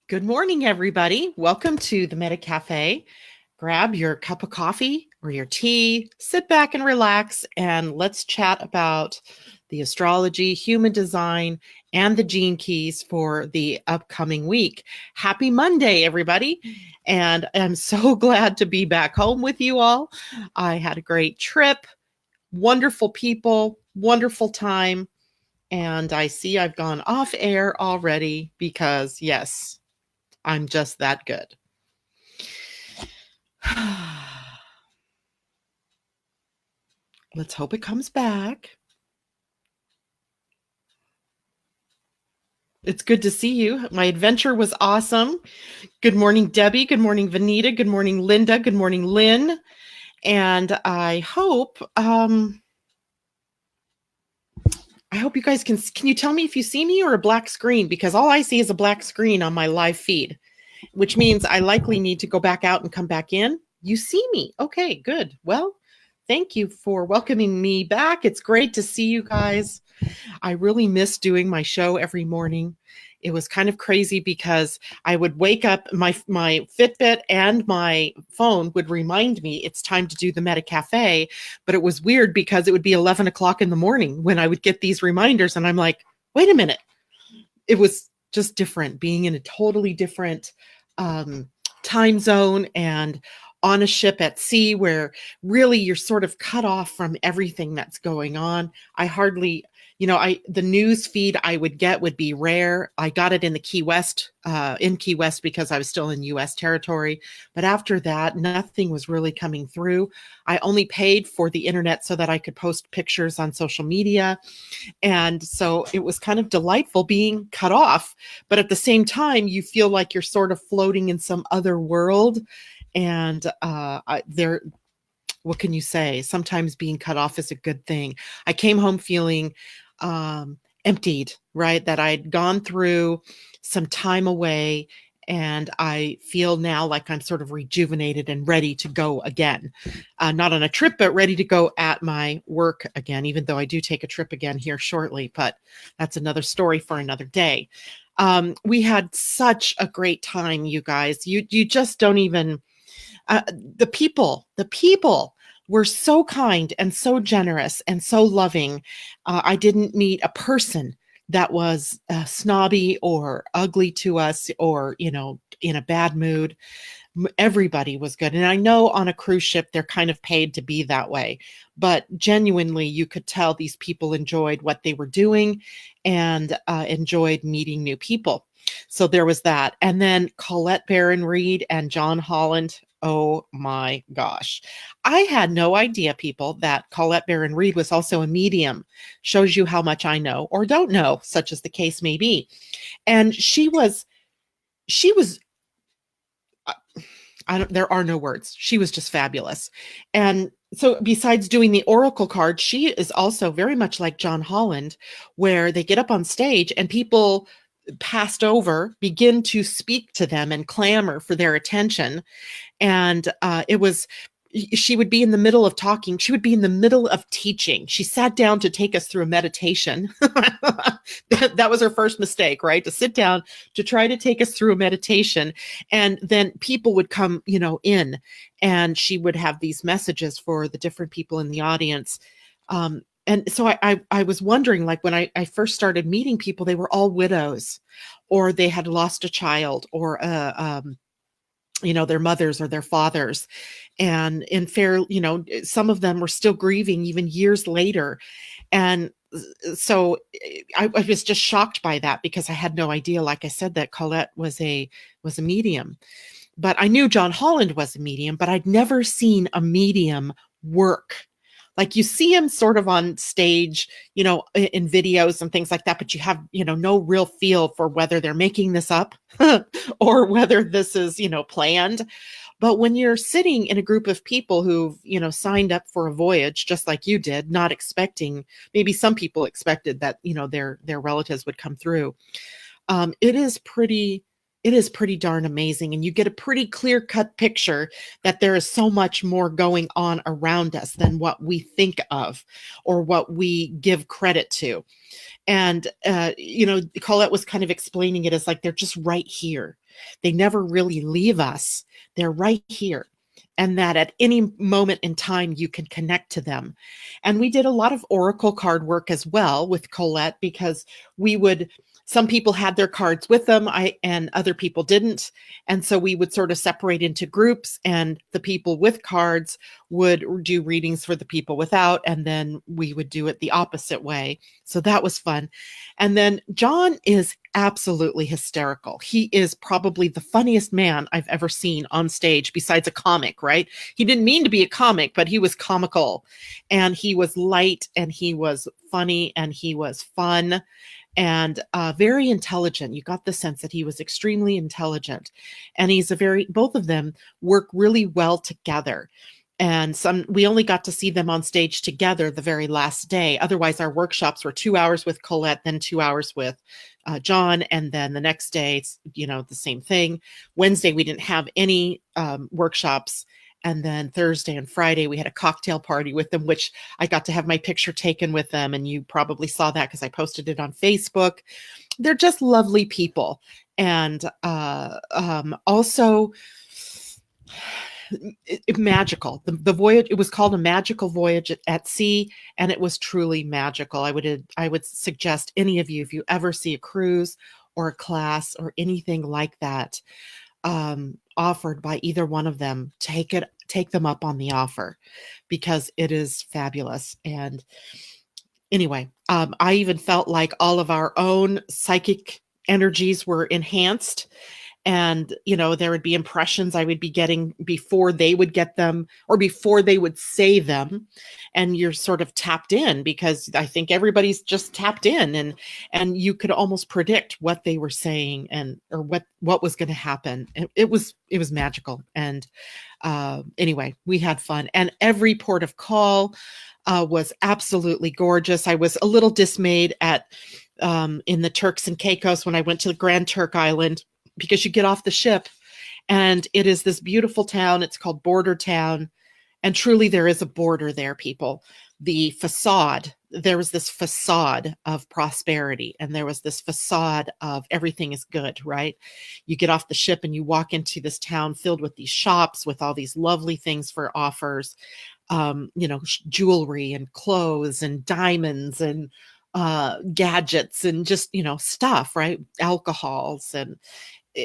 Good morning, everybody. Welcome to the Meta Cafe. Grab your cup of coffee or your tea, sit back and relax, and let's chat about the astrology, human design, and the gene keys for the upcoming week. Happy Monday, everybody. And I'm so glad to be back home with you all. I had a great trip, wonderful people, wonderful time. And I see I've gone off air already because, yes, I'm just that good. Let's hope it comes back. It's good to see you. My adventure was awesome. Good morning, Debbie. Good morning, Vanita. Good morning, Linda. Good morning, Lynn. And I hope you guys can you tell me if you see me or a black screen? Because all I see is a black screen on my live feed, which means I likely need to go back out and come back in. You see me. Okay, good. Well, thank you for welcoming me back. It's great to see you guys. I really miss doing my show every morning. It was kind of crazy because I would wake up, my Fitbit and my phone would remind me it's time to do the Meta Cafe. But it was weird because it would be 11 o'clock in the morning when I would get these reminders. And I'm like, wait a minute. It was just different, being in a totally different time zone and on a ship at sea where really you're sort of cut off from everything that's going on. I hardly, the news feed I would get would be rare. I got it in the Key West, because I was still in US territory. But after that, nothing was really coming through. I only paid for the internet so that I could post pictures on social media. And so it was kind of delightful being cut off. But at the same time, you feel like you're sort of floating in some other world. And what can you say? Sometimes being cut off is a good thing. I came home feeling emptied, right? That I'd gone through some time away, and I feel now like I'm sort of rejuvenated and ready to go again. Not on a trip, but ready to go at my work again, even though I do take a trip again here shortly, but that's another story for another day. We had such a great time, you guys. You just don't even, the people were so kind and so generous and so loving. I didn't meet a person that was snobby or ugly to us or, in a bad mood. Everybody was good. And I know on a cruise ship, they're kind of paid to be that way, but genuinely you could tell these people enjoyed what they were doing and enjoyed meeting new people. So there was that. And then Colette Baron-Reed and John Holland. Oh my gosh. I had no idea, people, that Colette Baron-Reed was also a medium. Shows you how much I know or don't know, such as the case may be. And she was there are no words. She was just fabulous. And so besides doing the oracle card, she is also very much like John Holland, where they get up on stage and people passed over begin to speak to them and clamor for their attention. And she would be in the middle of talking. She would be in the middle of teaching. She sat down to take us through a meditation. That was her first mistake, right? To sit down to try to take us through a meditation. And then people would come, in, and she would have these messages for the different people in the audience. And so I was wondering, like when I first started meeting people, they were all widows, or they had lost a child, or their mothers or their fathers. And some of them were still grieving even years later. And so I was just shocked by that because I had no idea, like I said, that Colette was a medium. But I knew John Holland was a medium, but I'd never seen a medium work. Like you see him sort of on stage, in videos and things like that, but you have, no real feel for whether they're making this up or whether this is, planned. But when you're sitting in a group of people who've, signed up for a voyage, just like you did, not expecting, maybe some people expected that, their relatives would come through. It it is pretty darn amazing. And you get a pretty clear cut picture that there is so much more going on around us than what we think of or what we give credit to. And, Colette was kind of explaining it as like they're just right here. They never really leave us. They're right here. And that at any moment in time, you can connect to them. And we did a lot of oracle card work as well with Colette because some people had their cards with them, and other people didn't. And so we would sort of separate into groups, and the people with cards would do readings for the people without, and then we would do it the opposite way. So that was fun. And then John is absolutely hysterical. He is probably the funniest man I've ever seen on stage besides a comic, right? He didn't mean to be a comic, but he was comical, and he was light, and he was funny, and he was fun, and very intelligent. You got the sense that he was extremely intelligent, and both of them work really well together. And we only got to see them on stage together the very last day. Otherwise, our workshops were 2 hours with Colette, then 2 hours with John. And then the next day, the same thing. Wednesday, we didn't have any workshops. And then Thursday and Friday, we had a cocktail party with them, which I got to have my picture taken with them. And you probably saw that because I posted it on Facebook. They're just lovely people. And also magical. The voyage, it was called A Magical Voyage at Sea, and it was truly magical. I would suggest any of you, if you ever see a cruise or a class or anything like that, offered by either one of them, take them up on the offer, because it is fabulous. And anyway, I even felt like all of our own psychic energies were enhanced. And, there would be impressions I would be getting before they would get them or before they would say them. And you're sort of tapped in, because I think everybody's just tapped in, and you could almost predict what they were saying or what was going to happen. It was magical. And anyway, we had fun, and every port of call was absolutely gorgeous. I was a little dismayed in the Turks and Caicos when I went to the Grand Turk Island, because you get off the ship and it is this beautiful town. It's called Border Town. And truly there is a border there, people. There was this facade of prosperity, and there was this facade of everything is good, right? You get off the ship and you walk into this town filled with these shops with all these lovely things for offers, jewelry and clothes and diamonds and gadgets and just, stuff, right? Alcohols, and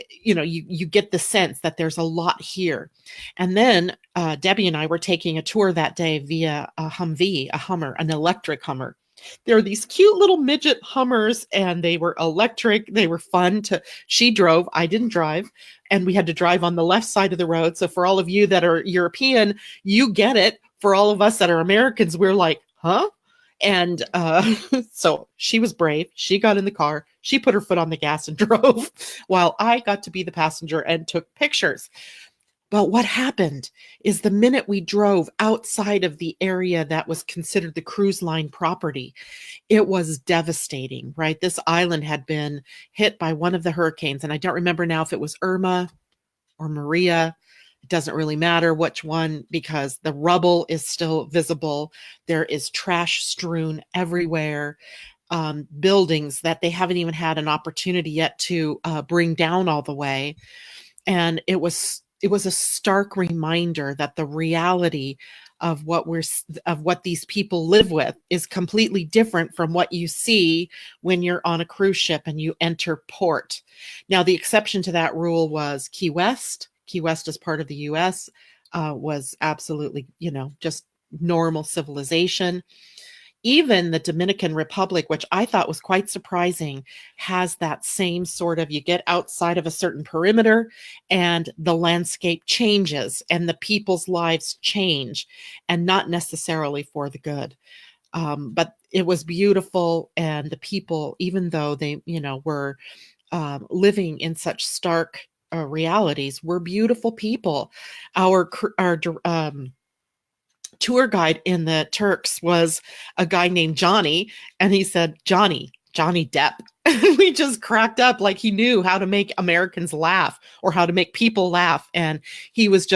you get the sense that there's a lot here. And then Debbie and I were taking a tour that day via a Hummer, an electric Hummer. There are these cute little midget Hummers, and they were electric. They were fun she drove, I didn't drive, and we had to drive on the left side of the road. So for all of you that are European, you get it. For all of us that are Americans, we're like, huh? And so she was brave. She got in the car. She put her foot on the gas and drove, while I got to be the passenger and took pictures. But what happened is, the minute we drove outside of the area that was considered the cruise line property, it was devastating, right? This island had been hit by one of the hurricanes, and I don't remember now if it was Irma or Maria. It doesn't really matter which one, because the rubble is still visible. There is trash strewn everywhere, buildings that they haven't even had an opportunity yet to bring down all the way. And it was a stark reminder that the reality of what these people live with is completely different from what you see when you're on a cruise ship and you enter port. Now, the exception to that rule was Key West. Key West is part of the US, was absolutely, just normal civilization. Even the Dominican Republic, which I thought was quite surprising, has that same sort of, you get outside of a certain perimeter and the landscape changes and the people's lives change, and not necessarily for the good. But it was beautiful. And the people, even though they, were living in such stark realities, were beautiful people. Our tour guide in the Turks was a guy named Johnny, and he said, Johnny Depp. We just cracked up like he knew how to make Americans laugh or how to make people laugh. And he was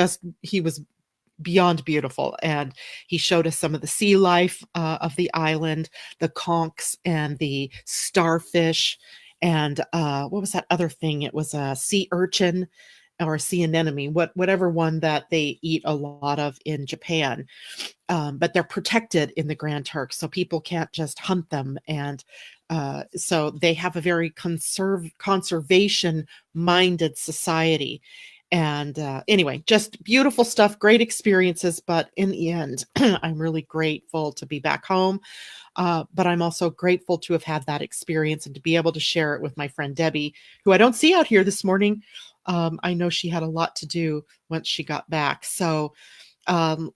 beyond beautiful. And he showed us some of the sea life of the island, the conchs and the starfish. And what was that other thing? It was a sea urchin or a sea anemone, whatever one that they eat a lot of in Japan. But they're protected in the Grand Turk, so people can't just hunt them. And so they have a very conservation minded society. And anyway, just beautiful stuff, great experiences. But in the end, I'm really grateful to be back home. But I'm also grateful to have had that experience and to be able to share it with my friend Debbie, who I don't see out here this morning. I know she had a lot to do once she got back. So um,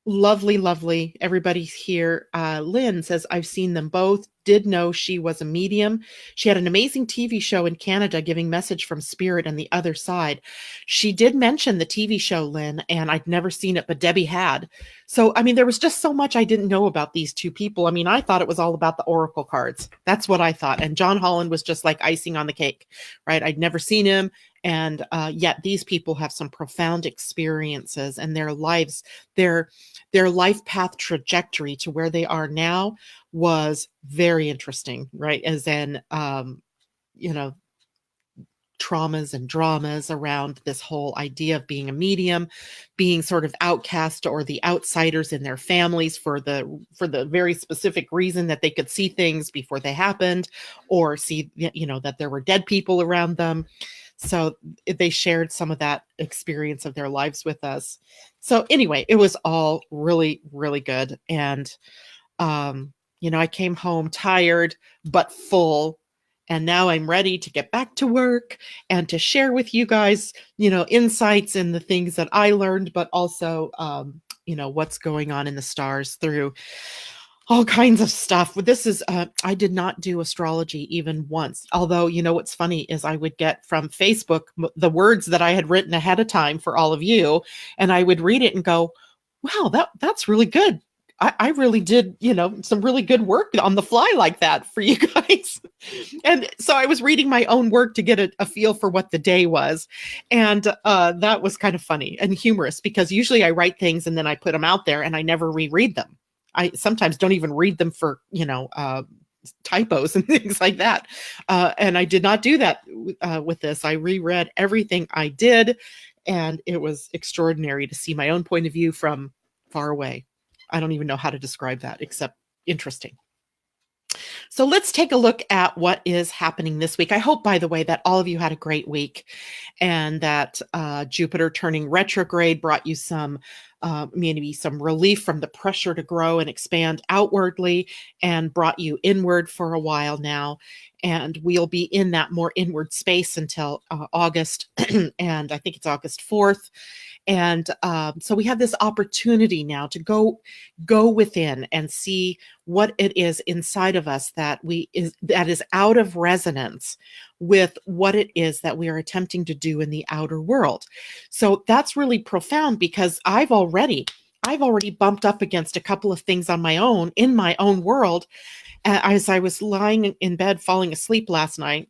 lovely, lovely. Everybody's here. Lynn says, I've seen them both. Did know she was a medium. She had an amazing TV show in Canada giving message from spirit and the other side. She did mention the TV show, Lynn, and I'd never seen it, but Debbie had. So, I mean, there was just so much I didn't know about these two people. I mean, I thought it was all about the oracle cards. That's what I thought. And John Holland was just like icing on the cake, right? I'd never seen him. And yet these people have some profound experiences, and their lives, their life path trajectory to where they are now was very interesting, right? As in, you know, traumas and dramas around this whole idea of being a medium, being sort of outcast or the outsiders in their families for the very specific reason that they could see things before they happened, or see, you know, that there were dead people around them. So they shared some of that experience of their lives with us. So anyway, it was all really, really good. And you know, I came home tired but full, and now I'm ready to get back to work and to share with you guys, you know, insights and the things that I learned, but also, you know, what's going on in the stars through all kinds of stuff. This is, I did not do astrology even once. Although, you know, what's funny is I would get from Facebook the words that I had written ahead of time for all of you, and I would read it and go, wow, that's really good. I really did, you know, some really good work on the fly like that for you guys. And so I was reading my own work to get a feel for what the day was. And that was kind of funny and humorous, because usually I write things and then I put them out there and I never reread them. I sometimes don't even read them for, you know, typos and things like that. And I did not do that with this. I reread everything I did, and it was extraordinary to see my own point of view from far away. I don't even know how to describe that except interesting. So let's take a look at what is happening this week. I hope, by the way, that all of you had a great week, and that Jupiter turning retrograde brought you some maybe some relief from the pressure to grow and expand outwardly, and brought you inward for a while now. And we'll be in that more inward space until August, and I think it's August 4th. And so we have this opportunity now to go within and see what it is inside of us that is out of resonance with what it is that we are attempting to do in the outer world. So that's really profound, because I've already bumped up against a couple of things on my own, in my own world. As I was lying in bed falling asleep last night,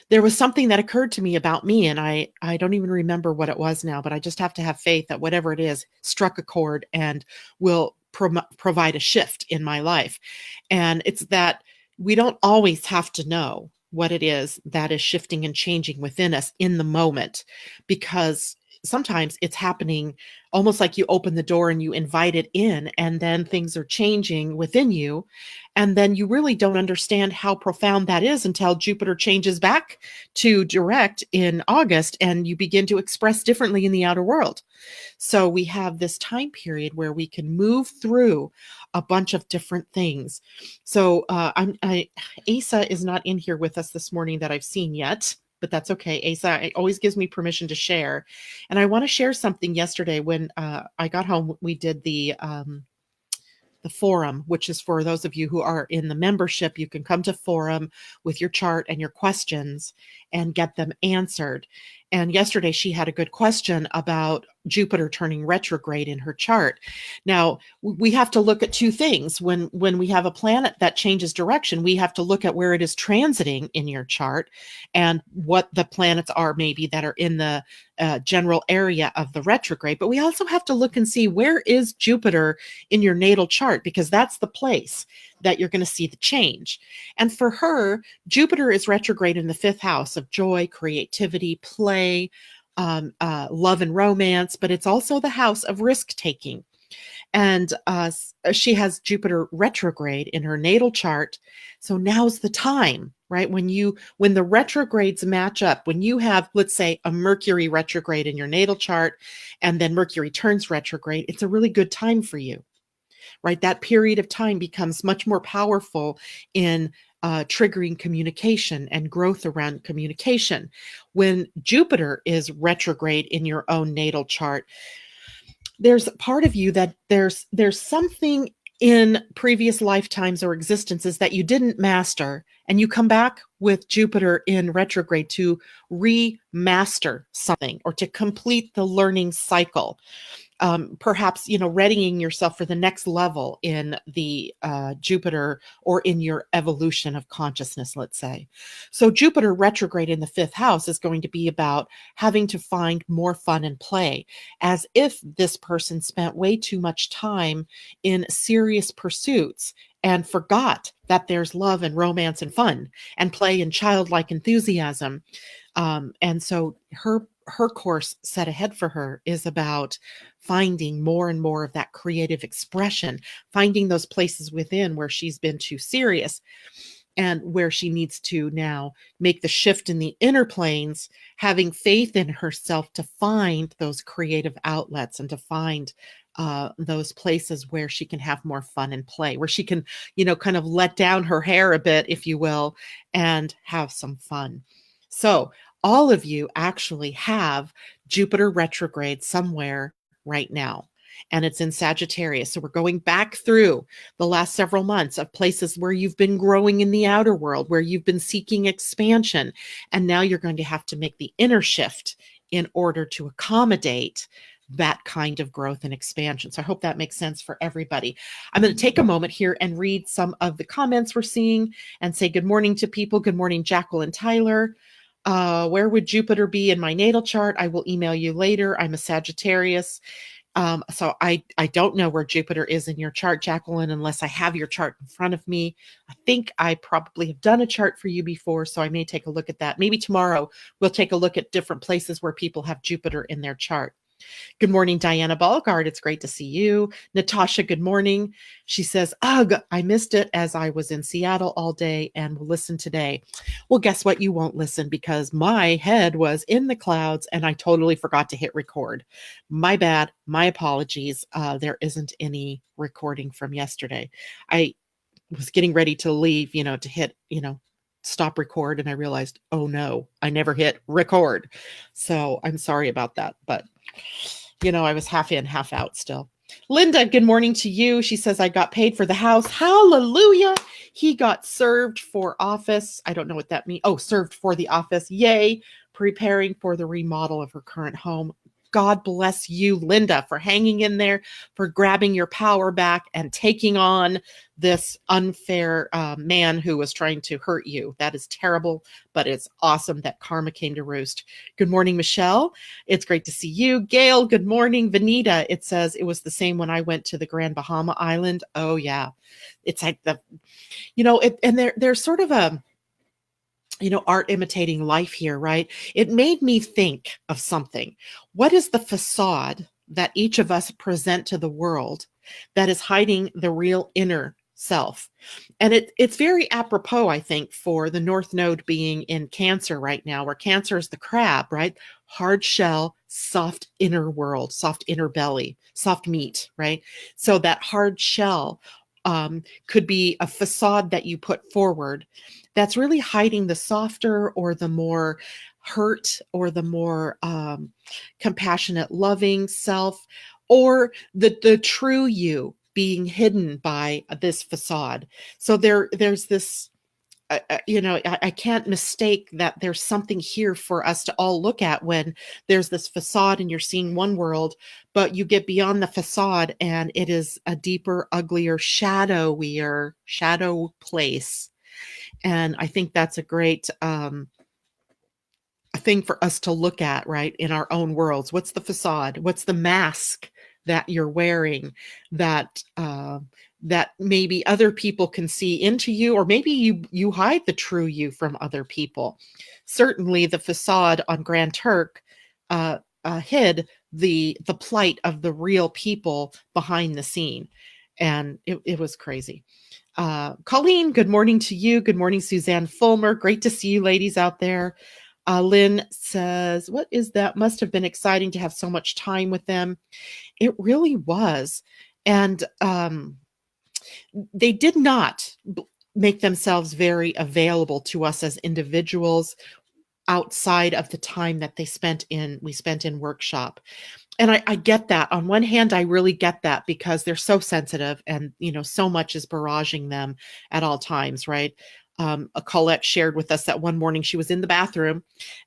there was something that occurred to me about me, and I don't even remember what it was now, but I just have to have faith that whatever it is struck a chord and will provide a shift in my life. And it's that we don't always have to know what it is that is shifting and changing within us in the moment, because sometimes it's happening almost like you open the door and you invite it in, and then things are changing within you. And then you really don't understand how profound that is until Jupiter changes back to direct in August, and you begin to express differently in the outer world. So we have this time period where we can move through a bunch of different things. So Asa is not in here with us this morning that I've seen yet, but that's okay. Asa always gives me permission to share. And I want to share something. Yesterday when I got home, we did the forum, which is for those of you who are in the membership. You can come to forum with your chart and your questions and get them answered. And yesterday she had a good question about Jupiter turning retrograde in her chart. Now, we have to look at two things. When we have a planet that changes direction, we have to look at where it is transiting in your chart and what the planets are maybe that are in the general area of the retrograde. But we also have to look and see, where is Jupiter in your natal chart, because that's the place that you're going to see the change. And for her, Jupiter is retrograde in the fifth house of joy, creativity, play, love and romance, but it's also the house of risk taking. And she has Jupiter retrograde in her natal chart. So now's the time, right? When the retrogrades match up, when you have, let's say, a Mercury retrograde in your natal chart, and then Mercury turns retrograde, it's a really good time for you, right? That period of time becomes much more powerful in triggering communication and growth around communication. When Jupiter is retrograde in your own natal chart, there's a part of you that there's something in previous lifetimes or existences that you didn't master, and you come back with Jupiter in retrograde to remaster something or to complete the learning cycle. Perhaps, readying yourself for the next level in the Jupiter, or in your evolution of consciousness, let's say. So Jupiter retrograde in the fifth house is going to be about having to find more fun and play, as if this person spent way too much time in serious pursuits and forgot that there's love and romance and fun and play and childlike enthusiasm. And so her course set ahead for her is about finding more and more of that creative expression, finding those places within where she's been too serious, and where she needs to now make the shift in the inner planes, having faith in herself to find those creative outlets and to find those places where she can have more fun and play, where she can, kind of let down her hair a bit, if you will, and have some fun. So all of you actually have Jupiter retrograde somewhere right now, and it's in Sagittarius. So we're going back through the last several months of places where you've been growing in the outer world, where you've been seeking expansion. And now you're going to have to make the inner shift in order to accommodate that kind of growth and expansion. So I hope that makes sense for everybody. I'm going to take a moment here and read some of the comments we're seeing and say good morning to people. Good morning, Jacqueline Tyler. Where would Jupiter be in my natal chart? I will email you later. I'm a Sagittarius. So I don't know where Jupiter is in your chart, Jacqueline, unless I have your chart in front of me. I think I probably have done a chart for you before, so I may take a look at that. Maybe tomorrow we'll take a look at different places where people have Jupiter in their chart. Good morning, Diana Balgard. It's great to see you. Natasha, good morning. She says, ugh, I missed it as I was in Seattle all day and will listen today. Well, guess what? You won't listen because my head was in the clouds and I totally forgot to hit record. My bad. My apologies. There isn't any recording from yesterday. I was getting ready to leave, to hit, stop record. And I realized, oh no, I never hit record. So I'm sorry about that. But I was half in, half out still. Linda, good morning to you. She says, I got paid for the house. Hallelujah. He got served for office. I don't know what that means. Oh, served for the office. Yay. Preparing for the remodel of her current home. God bless you, Linda, for hanging in there, for grabbing your power back and taking on this unfair man who was trying to hurt you. That is terrible, but it's awesome that karma came to roost. Good morning, Michelle. It's great to see you. Gail, good morning. Vanita, it says it was the same when I went to the Grand Bahama Island. Oh, yeah. It's like and there's sort of a, art imitating life here, right? It made me think of something. What is the facade that each of us present to the world that is hiding the real inner self? And it's very apropos, I think, for the North Node being in Cancer right now, where Cancer is the crab, right? Hard shell, soft inner world, soft inner belly, soft meat, right? So that hard shell could be a facade that you put forward that's really hiding the softer or the more hurt or the more compassionate, loving self, or the true you being hidden by this facade. So there's this I can't mistake that there's something here for us to all look at when there's this facade and you're seeing one world, but you get beyond the facade and it is a deeper, uglier, shadow place. And I think that's a great thing for us to look at, right, in our own worlds. What's the facade? What's the mask that you're wearing that maybe other people can see into you, or maybe you hide the true you from other people. Certainly, the facade on Grand Turk hid the plight of the real people behind the scene, and it was crazy. Colleen, good morning to you. Good morning, Suzanne Fulmer. Great to see you ladies out there. Lynn says, what is that? Must have been exciting to have so much time with them. It really was. And they did not make themselves very available to us as individuals outside of the time that we spent in workshop. And I get that. On one hand, I really get that because they're so sensitive and, so much is barraging them at all times, right? Colette shared with us that one morning she was in the bathroom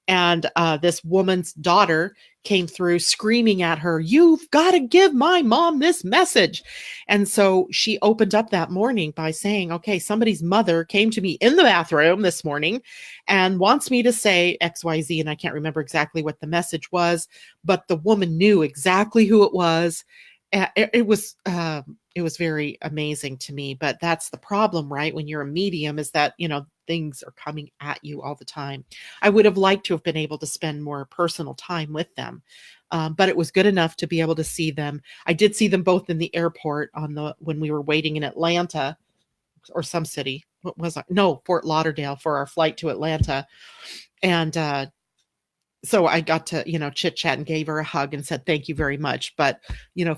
and this woman's daughter came through screaming at her, "You've got to give my mom this message." And so she opened up that morning by saying, okay, somebody's mother came to me in the bathroom this morning and wants me to say XYZ. And I can't remember exactly what the message was, but the woman knew exactly who it was. It was very amazing to me, but that's the problem, right? When you're a medium is that, things are coming at you all the time. I would have liked to have been able to spend more personal time with them. But it was good enough to be able to see them. I did see them both in the airport when we were waiting in Atlanta or some city. What was I? No, Fort Lauderdale for our flight to Atlanta. And, so I got to, chit chat and gave her a hug and said, thank you very much. But,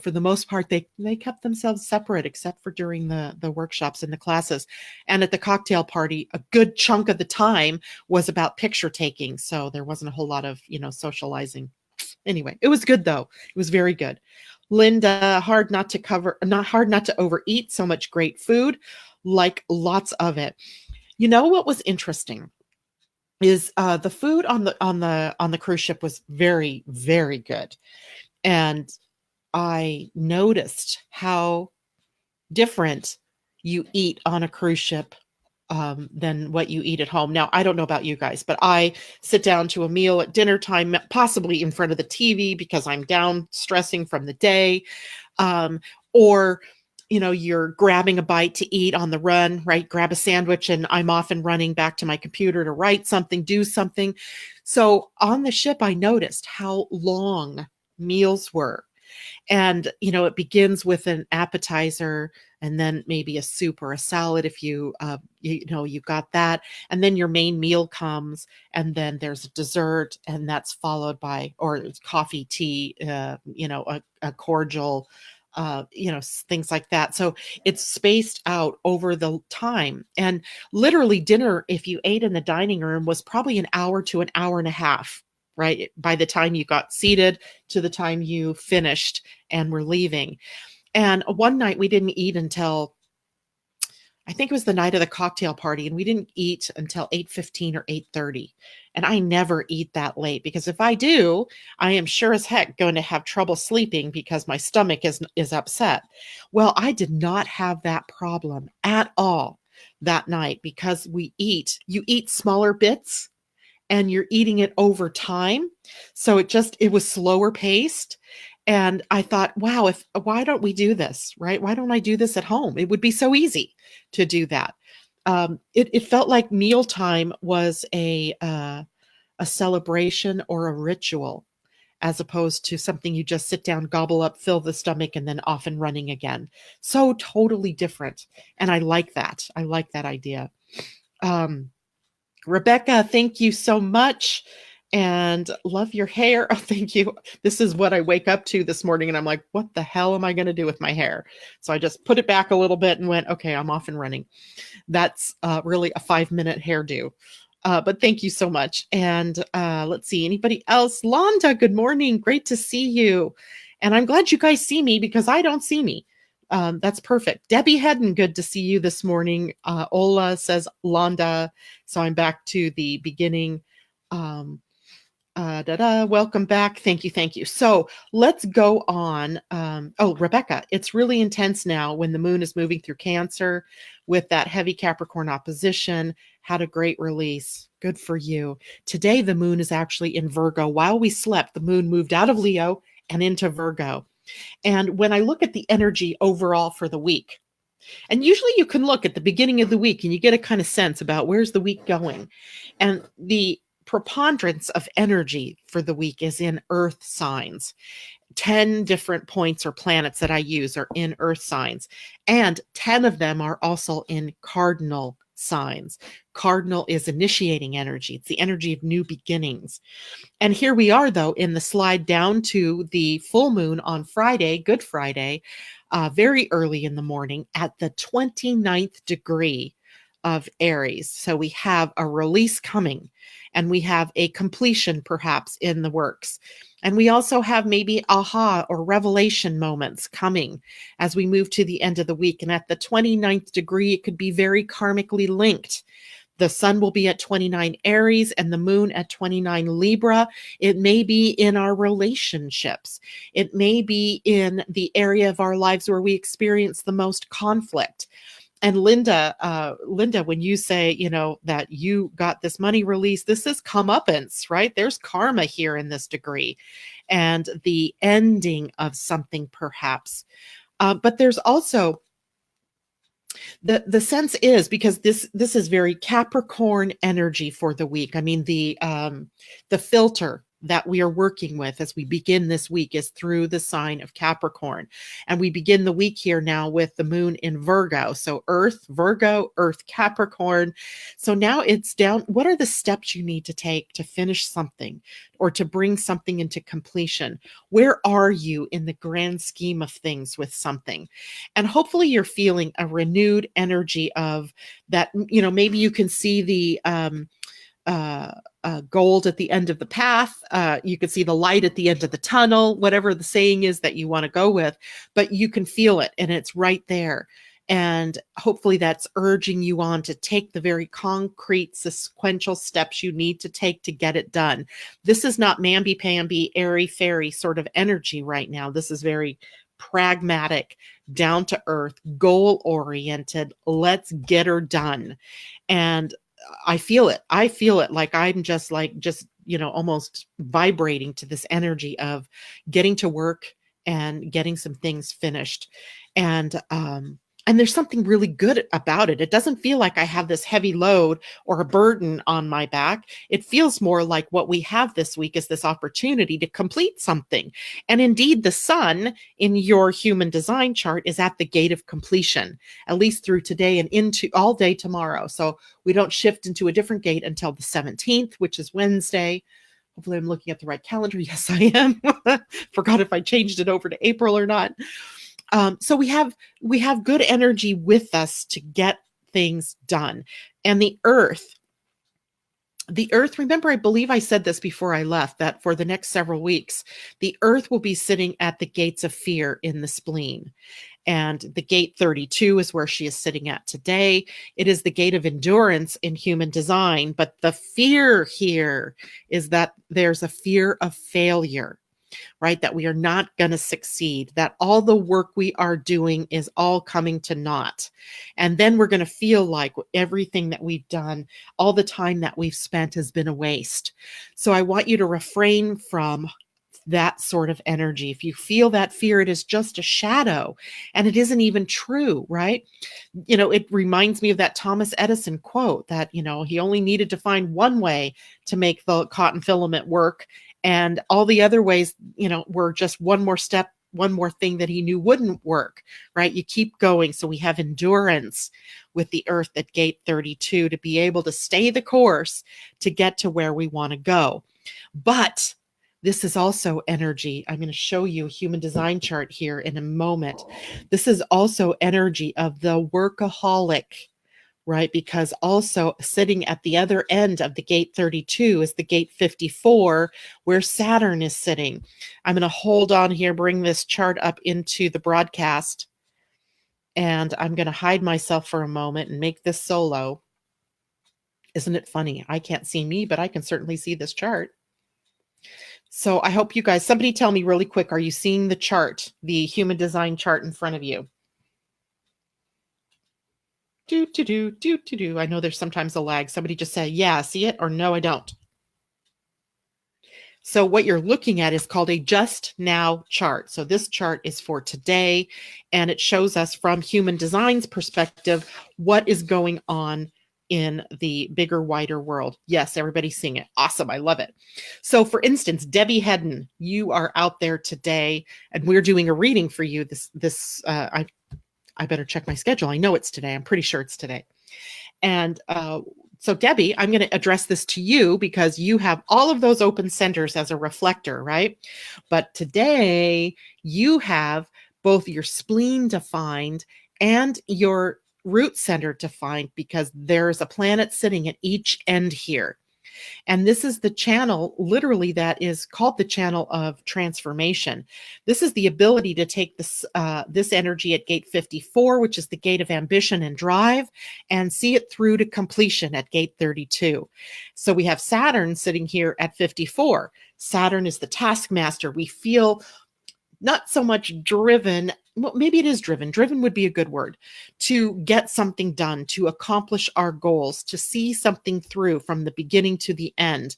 for the most part, they kept themselves separate, except for during the workshops and the classes. And at the cocktail party, a good chunk of the time was about picture taking. So there wasn't a whole lot of, socializing. Anyway, it was good though. It was very good. Linda, hard not to overeat so much great food, like lots of it. You know what was interesting is the food on the cruise ship was very, very good. And I noticed how different you eat on a cruise ship than what you eat at home. Now, I don't know about you guys, but I sit down to a meal at dinner time, possibly in front of the TV because I'm down stressing from the day, or you're grabbing a bite to eat on the run, right? Grab a sandwich and I'm off and running back to my computer to write something, do something. So on the ship, I noticed how long meals were. And, it begins with an appetizer and then maybe a soup or a salad if you've got that. And then your main meal comes and then there's a dessert and that's followed by, or coffee, tea, a cordial, things like that. So it's spaced out over the time. And literally dinner, if you ate in the dining room, was probably an hour to an hour and a half, right? By the time you got seated to the time you finished and were leaving. And one night we didn't eat until, I think it was the night of the cocktail party, and we didn't eat until 8:15 or 8:30. And I never eat that late because if I do, I am sure as heck going to have trouble sleeping because my stomach is upset. Well, I did not have that problem at all that night because you eat smaller bits and you're eating it over time. So it was slower paced. And I thought, wow, why don't we do this, right? Why don't I do this at home? It would be so easy to do that. It felt like mealtime was a celebration or a ritual, as opposed to something you just sit down, gobble up, fill the stomach, and then off and running again. So totally different. And I like that. I like that idea. Rebecca, thank you so much. And love your hair. Oh, thank you. This is what I wake up to this morning. And I'm like, what the hell am I going to do with my hair? So I just put it back a little bit and went, okay, I'm off and running. That's really a 5-minute hairdo. But thank you so much. And let's see, anybody else? Londa, good morning. Great to see you. And I'm glad you guys see me because I don't see me. That's perfect. Debbie Hedden, good to see you this morning. Ola says Londa. So I'm back to the beginning. Welcome back. Thank you. Thank you. So let's go on. Rebecca, it's really intense now when the moon is moving through Cancer with that heavy Capricorn opposition. Had a great release. Good for you. Today, the moon is actually in Virgo. While we slept, the moon moved out of Leo and into Virgo. And when I look at the energy overall for the week, and usually you can look at the beginning of the week and you get a kind of sense about where's the week going. And the preponderance of energy for the week is in earth signs. 10 different points or planets that I use are in earth signs, and 10 of them are also in cardinal signs. Cardinal is initiating energy. It's the energy of new beginnings. And here we are, though, in the slide down to the full moon on Friday, Good Friday, very early in the morning at the 29th degree of Aries. So we have a release coming, and we have a completion perhaps in the works. And we also have maybe aha or revelation moments coming as we move to the end of the week. And at the 29th degree, it could be very karmically linked. The sun will be at 29 Aries and the moon at 29 Libra. It may be in our relationships. It may be in the area of our lives where we experience the most conflict. And Linda, when you say, that you got this money release, this is comeuppance, right? There's karma here in this degree and the ending of something perhaps. But there's also the sense is, because this is very Capricorn energy for the week. I mean, the filter that we are working with as we begin this week is through the sign of Capricorn. And we begin the week here now with the moon in Virgo. So Earth, Virgo, Earth, Capricorn. So now it's down. What are the steps you need to take to finish something or to bring something into completion? Where are you in the grand scheme of things with something? And hopefully you're feeling a renewed energy of that. Maybe you can see the gold at the end of the path. You can see the light at the end of the tunnel, whatever the saying is that you want to go with, but you can feel it and it's right there. And hopefully that's urging you on to take the very concrete sequential steps you need to take to get it done. This is not mamby-pamby, airy-fairy sort of energy right now. This is very pragmatic, down to earth, goal oriented. Let's get her done. And I feel it. Like I'm just almost vibrating to this energy of getting to work and getting some things finished. And there's something really good about it. It doesn't feel like I have this heavy load or a burden on my back. It feels more like what we have this week is this opportunity to complete something. And indeed, the sun in your human design chart is at the gate of completion, at least through today and into all day tomorrow. So we don't shift into a different gate until the 17th, which is Wednesday. Hopefully I'm looking at the right calendar. Yes, I am. Forgot if I changed it over to April or not. So we have good energy with us to get things done. And the earth, remember, I believe I said this before I left, that for the next several weeks, the earth will be sitting at the gates of fear in the spleen. And the gate 32 is where she is sitting at today. It is the gate of endurance in human design. But the fear here is that there's a fear of failure, right? That we are not going to succeed, that all the work we are doing is all coming to naught. And then we're going to feel like everything that we've done, all the time that we've spent has been a waste. So I want you to refrain from that sort of energy. If you feel that fear, it is just a shadow and it isn't even true, right? It reminds me of that Thomas Edison quote that, he only needed to find one way to make the cotton filament work. And all the other ways, were just one more step, one more thing that he knew wouldn't work, right? You keep going. So we have endurance with the earth at gate 32 to be able to stay the course to get to where we want to go. But this is also energy. I'm going to show you a human design chart here in a moment. This is also energy of the workaholic, right? Because also sitting at the other end of the gate 32 is the gate 54, where Saturn is sitting. I'm going to hold on here, bring this chart up into the broadcast. And I'm going to hide myself for a moment and make this solo. Isn't it funny? I can't see me, but I can certainly see this chart. So I hope you guys, somebody tell me really quick, are you seeing the chart, the human design chart in front of you? I know there's sometimes a lag. Somebody just say, yeah, see it, or no, I don't. So what you're looking at is called a just now chart. So this chart is for today, and it shows us from human design's perspective what is going on in the bigger, wider world. Yes, everybody's seeing it. Awesome. I love it. So for instance, Debbie Hedden, you are out there today, and we're doing a reading for you. I better check my schedule. I know it's today. I'm pretty sure it's today. And so Debbie, I'm going to address this to you because you have all of those open centers as a reflector, right? But today you have both your spleen defined and your root center defined because there's a planet sitting at each end here. And this is the channel, literally, that is called the channel of transformation. This is the ability to take this energy at gate 54, which is the gate of ambition and drive, and see it through to completion at gate 32. So we have Saturn sitting here at 54. Saturn is the taskmaster. We feel not so much driven, well, maybe it is driven. Driven would be a good word, to get something done, to accomplish our goals, to see something through from the beginning to the end.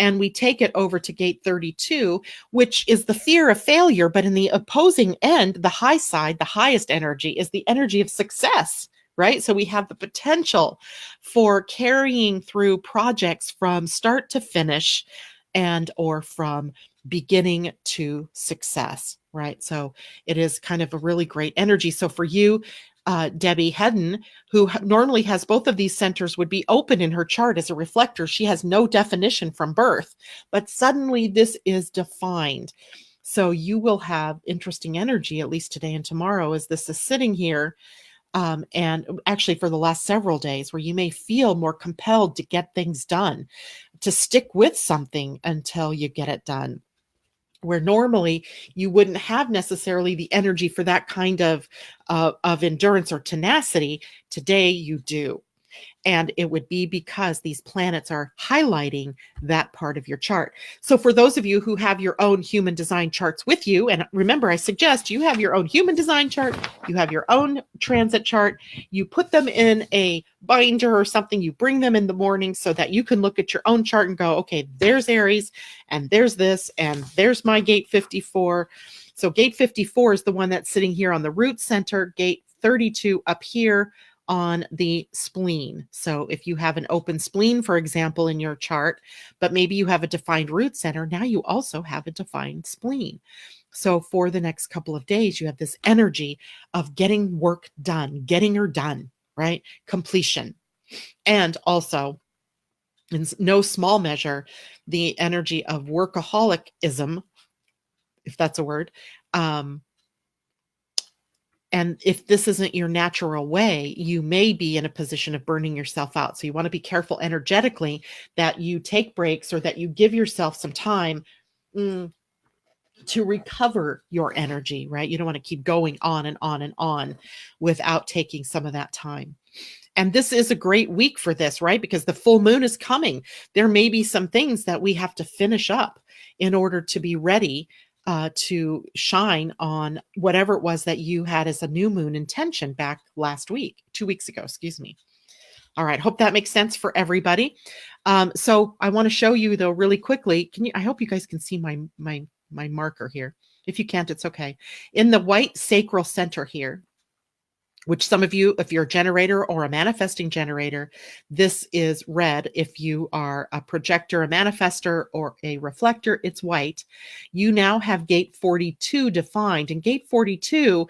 And we take it over to gate 32, which is the fear of failure. But in the opposing end, the high side, the highest energy is the energy of success, right? So we have the potential for carrying through projects from start to finish and or from beginning to success, right? So it is kind of a really great energy. So for you, Debbie Hedden, who normally has both of these centers, would be open in her chart as a reflector. She has no definition from birth, but suddenly this is defined. So you will have interesting energy, at least today and tomorrow, as this is sitting here. And actually for the last several days, where you may feel more compelled to get things done, to stick with something until you get it done, where normally you wouldn't have necessarily the energy for that kind of endurance or tenacity. Today you do. And it would be because these planets are highlighting that part of your chart. So for those of you who have your own human design charts with you, and remember, I suggest you have your own human design chart, you have your own transit chart, you put them in a binder or something, you bring them in the morning so that you can look at your own chart and go, okay, there's Aries, and there's this, and there's my gate 54. So gate 54 is the one that's sitting here on the root center, gate 32 up here on the spleen. So if you have an open spleen, for example, in your chart, but maybe you have a defined root center, now you also have a defined spleen. So for the next couple of days, you have this energy of getting work done, getting her done, right? Completion. And also, in no small measure, the energy of workaholicism, if that's a word. And if this isn't your natural way, you may be in a position of burning yourself out. So you want to be careful energetically that you take breaks or that you give yourself some time to recover your energy, right? You don't want to keep going on and on and on without taking some of that time. And this is a great week for this, right? Because the full moon is coming. There may be some things that we have to finish up in order to be ready to shine on whatever it was that you had as a new moon intention back last week, 2 weeks ago, excuse me. All right. Hope that makes sense for everybody. So I want to show you though, really quickly. I hope you guys can see my marker here. If you can't, it's okay. In the white sacral center here, which some of you, if you're a generator or a manifesting generator, this is red. If you are a projector, a manifester, or a reflector, it's white. You now have gate 42 defined. And gate 42,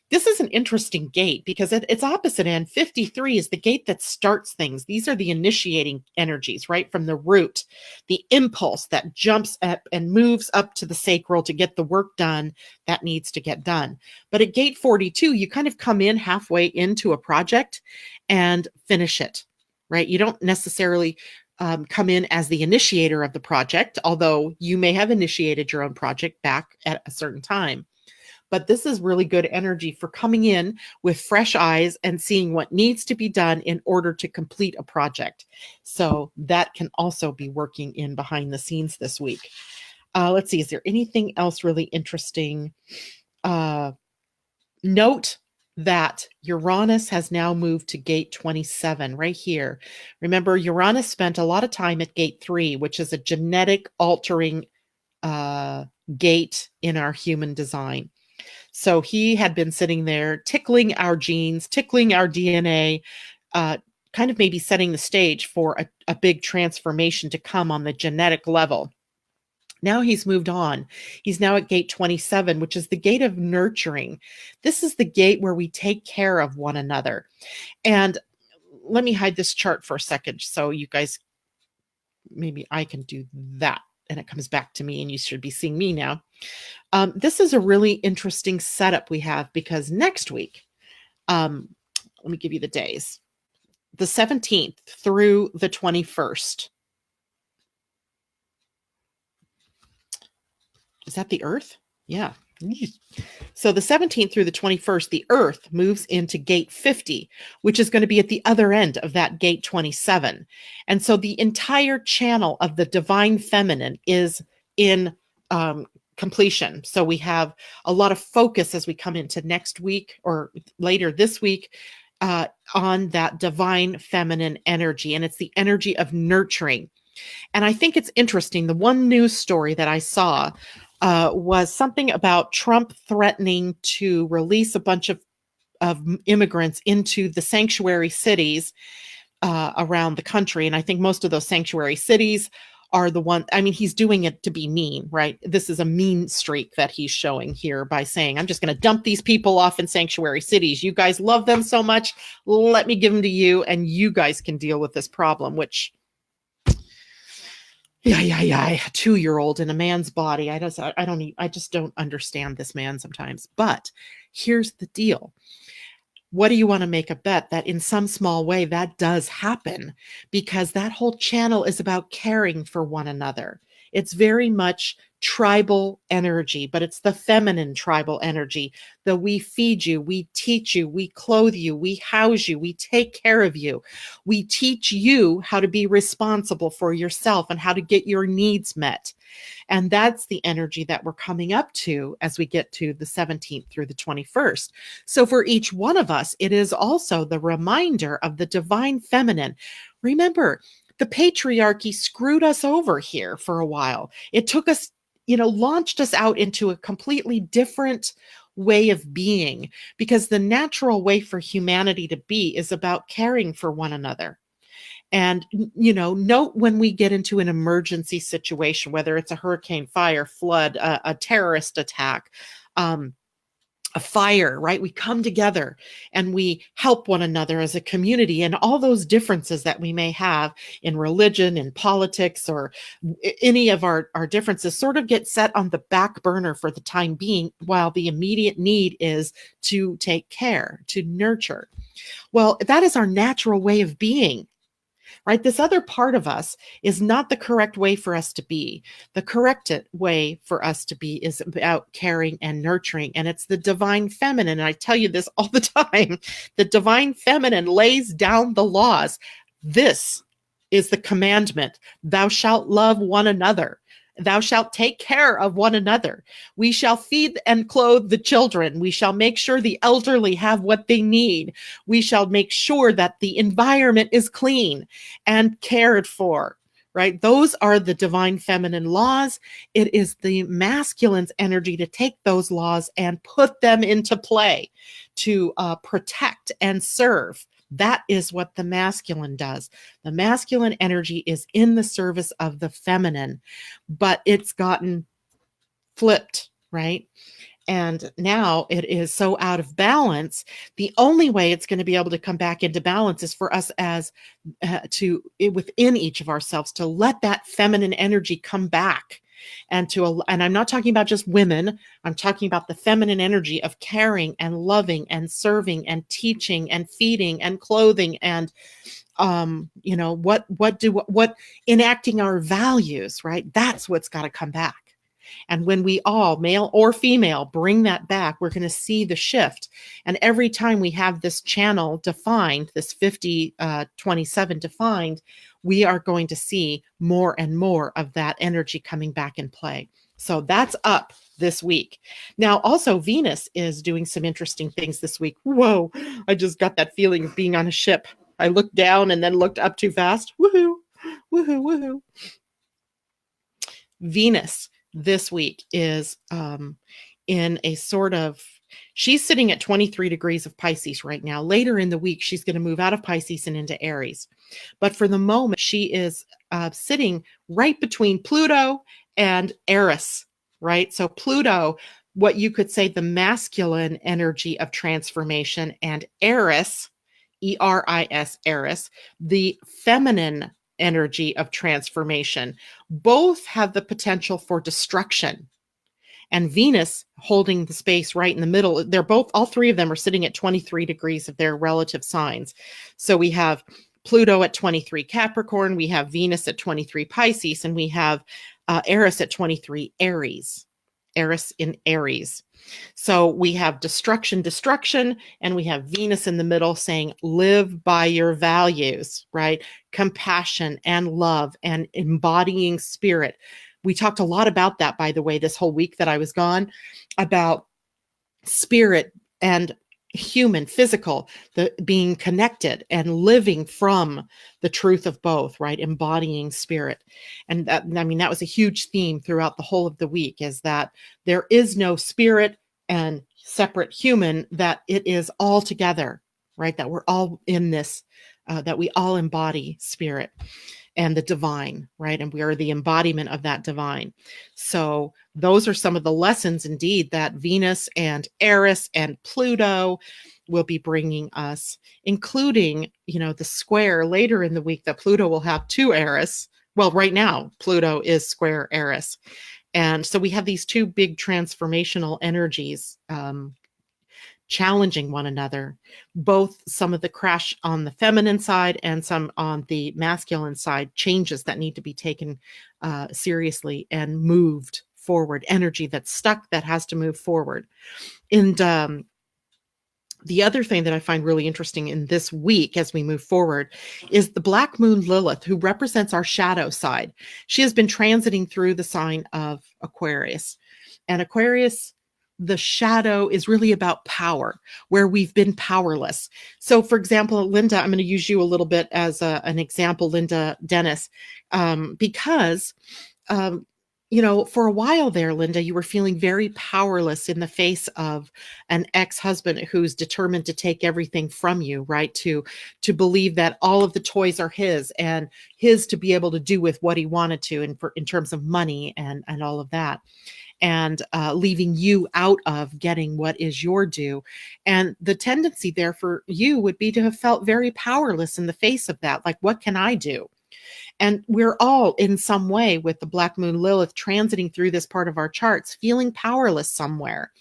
this is an interesting gate because it's opposite end. 53 is the gate that starts things. These are the initiating energies, right? From the root, the impulse that jumps up and moves up to the sacral to get the work done that needs to get done. But at gate 42, you kind of come in halfway into a project and finish it, right? You don't necessarily come in as the initiator of the project, although you may have initiated your own project back at a certain time. but this is really good energy for coming in with fresh eyes and seeing what needs to be done in order to complete a project. So that can also be working in behind the scenes this week. Let's see, is there anything else really interesting? Note that Uranus has now moved to gate 27 right here. Remember, Uranus spent a lot of time at gate 3, which is a genetic altering gate in our human design. So he had been sitting there tickling our genes, tickling our DNA, kind of maybe setting the stage for a big transformation to come on the genetic level. Now he's moved on. He's now at gate 27, which is the gate of nurturing. This is the gate where we take care of one another. And let me hide this chart for a second so you guys, maybe I can do that and it comes back to me and you should be seeing me now. This is a really interesting setup we have because next week, let me give you the days, the 17th through the 21st. Is that the Earth? Yeah. So the 17th through the 21st, the Earth moves into gate 50, which is going to be at the other end of that gate 27. And so the entire channel of the divine feminine is in completion. So we have a lot of focus as we come into next week or later this week on that divine feminine energy. And it's the energy of nurturing. And I think it's interesting. The one news story that I saw was something about Trump threatening to release a bunch of immigrants into the sanctuary cities around the country. And I think most of those sanctuary cities are the one, I mean, he's doing it to be mean, right? This is a mean streak that he's showing here by saying, I'm just going to dump these people off in sanctuary cities. You guys love them so much. Let me give them to you and you guys can deal with this problem, which yeah. A 2-year-old in a man's body. I just don't understand this man sometimes. But here's the deal. What do you want to make a bet that in some small way that does happen? Because that whole channel is about caring for one another. It's very much tribal energy, but it's the feminine tribal energy. The we feed you, we teach you, we clothe you, we house you, we take care of you. We teach you how to be responsible for yourself and how to get your needs met. And that's the energy that we're coming up to as we get to the 17th through the 21st. So for each one of us, it is also the reminder of the divine feminine. Remember, the patriarchy screwed us over here for a while. It took us, launched us out into a completely different way of being because the natural way for humanity to be is about caring for one another. And, note when we get into an emergency situation, whether it's a hurricane, fire, flood, a terrorist attack, a fire, right? We come together and we help one another as a community, and all those differences that we may have in religion, in politics, or any of our differences sort of get set on the back burner for the time being, while the immediate need is to take care, to nurture. Well, that is our natural way of being. Right? This other part of us is not the correct way for us to be. The correct way for us to be is about caring and nurturing. And it's the divine feminine. And I tell you this all the time. The divine feminine lays down the laws. This is the commandment. Thou shalt love one another. Thou shalt take care of one another. We shall feed and clothe the children. We shall make sure the elderly have what they need. We shall make sure that the environment is clean and cared for, right? Those are the divine feminine laws. It is the masculine's energy to take those laws and put them into play to protect and serve. That is what the masculine does. The masculine energy is in the service of the feminine, but it's gotten flipped, right? And now it is so out of balance. The only way it's going to be able to come back into balance is for us as within each of ourselves to let that feminine energy come back. And I'm not talking about just women. I'm talking about the feminine energy of caring and loving and serving and teaching and feeding and clothing and enacting our values, right? That's what's got to come back. And when we all, male or female, bring that back, we're going to see the shift. And every time we have this channel defined, this 5027 defined, we are going to see more and more of that energy coming back in play. So that's up this week. Now, also, Venus is doing some interesting things this week. Whoa, I just got that feeling of being on a ship. I looked down and then looked up too fast. Woohoo, woohoo, woohoo. Venus this week is in a sort of, she's sitting at 23 degrees of Pisces right now. Later in the week, she's going to move out of Pisces and into Aries. But for the moment, she is sitting right between Pluto and Eris, right? So Pluto, what you could say the masculine energy of transformation, and Eris, Eris, Eris, the feminine energy of transformation, both have the potential for destruction. And Venus holding the space right in the middle. They're both, all three of them are sitting at 23 degrees of their relative signs. So we have Pluto at 23 Capricorn, we have Venus at 23 Pisces, and we have Eris at 23 Aries. Eris in Aries. So we have destruction, and we have Venus in the middle saying, live by your values, right? Compassion and love and embodying spirit. We talked a lot about that, by the way, this whole week that I was gone, about spirit and human, physical, the being connected and living from the truth of both, right? Embodying spirit. And that, I mean, that was a huge theme throughout the whole of the week, is that there is no spirit and separate human, that it is all together, right? That we're all in this, that we all embody spirit and the divine, right? And we are the embodiment of that divine. So those are some of the lessons indeed that Venus and Eris and Pluto will be bringing us, including, the square later in the week that Pluto will have to Eris. Well, right now, Pluto is square Eris. And so we have these two big transformational energies challenging one another, both some of the crash on the feminine side and some on the masculine side, changes that need to be taken seriously and moved forward, energy that's stuck that has to move forward. And the other thing that I find really interesting in this week as we move forward is the Black Moon Lilith, who represents our shadow side. She has been transiting through the sign of Aquarius. And Aquarius, the shadow, is really about power, where we've been powerless. So, for example, Linda, I'm going to use you a little bit as an example, Linda Dennis, because for a while there, Linda, you were feeling very powerless in the face of an ex-husband who's determined to take everything from you, right? To believe that all of the toys are his, and his to be able to do with what he wanted to, in terms of money and all of that, and leaving you out of getting what is your due. And the tendency there for you would be to have felt very powerless in the face of that. Like, what can I do? And we're all in some way, with the Black Moon Lilith transiting through this part of our charts, feeling powerless somewhere.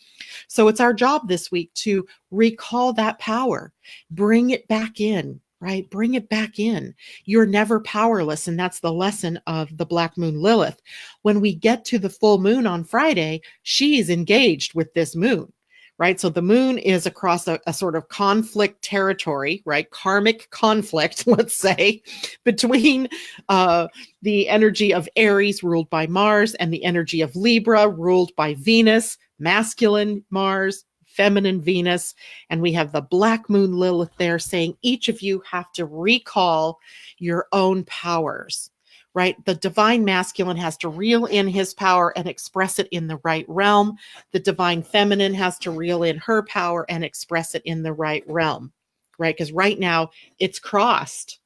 So it's our job this week to recall that power, bring it back in, right? Bring it back in. You're never powerless. And that's the lesson of the Black Moon Lilith. When we get to the full moon on Friday, she's engaged with this moon. Right. So the moon is across a sort of conflict territory, right? Karmic conflict, let's say, between the energy of Aries, ruled by Mars, and the energy of Libra, ruled by Venus, masculine Mars, feminine Venus. And we have the Black Moon Lilith there saying each of you have to recall your own powers. Right? The divine masculine has to reel in his power and express it in the right realm. The divine feminine has to reel in her power and express it in the right realm, right? Because right now it's crossed.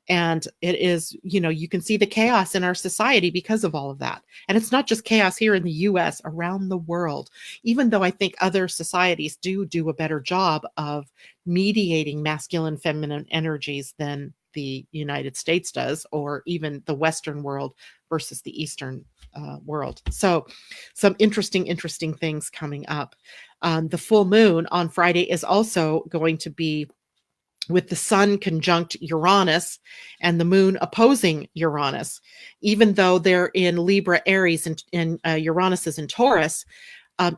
And it is, you can see the chaos in our society because of all of that. And it's not just chaos here in the US, around the world, even though I think other societies do a better job of mediating masculine, feminine energies than the United States does, or even the Western world versus the Eastern world. So some interesting things coming up. The full moon on Friday is also going to be with the sun conjunct Uranus and the moon opposing Uranus. Even though they're in Libra, Aries, and Uranus is in Taurus,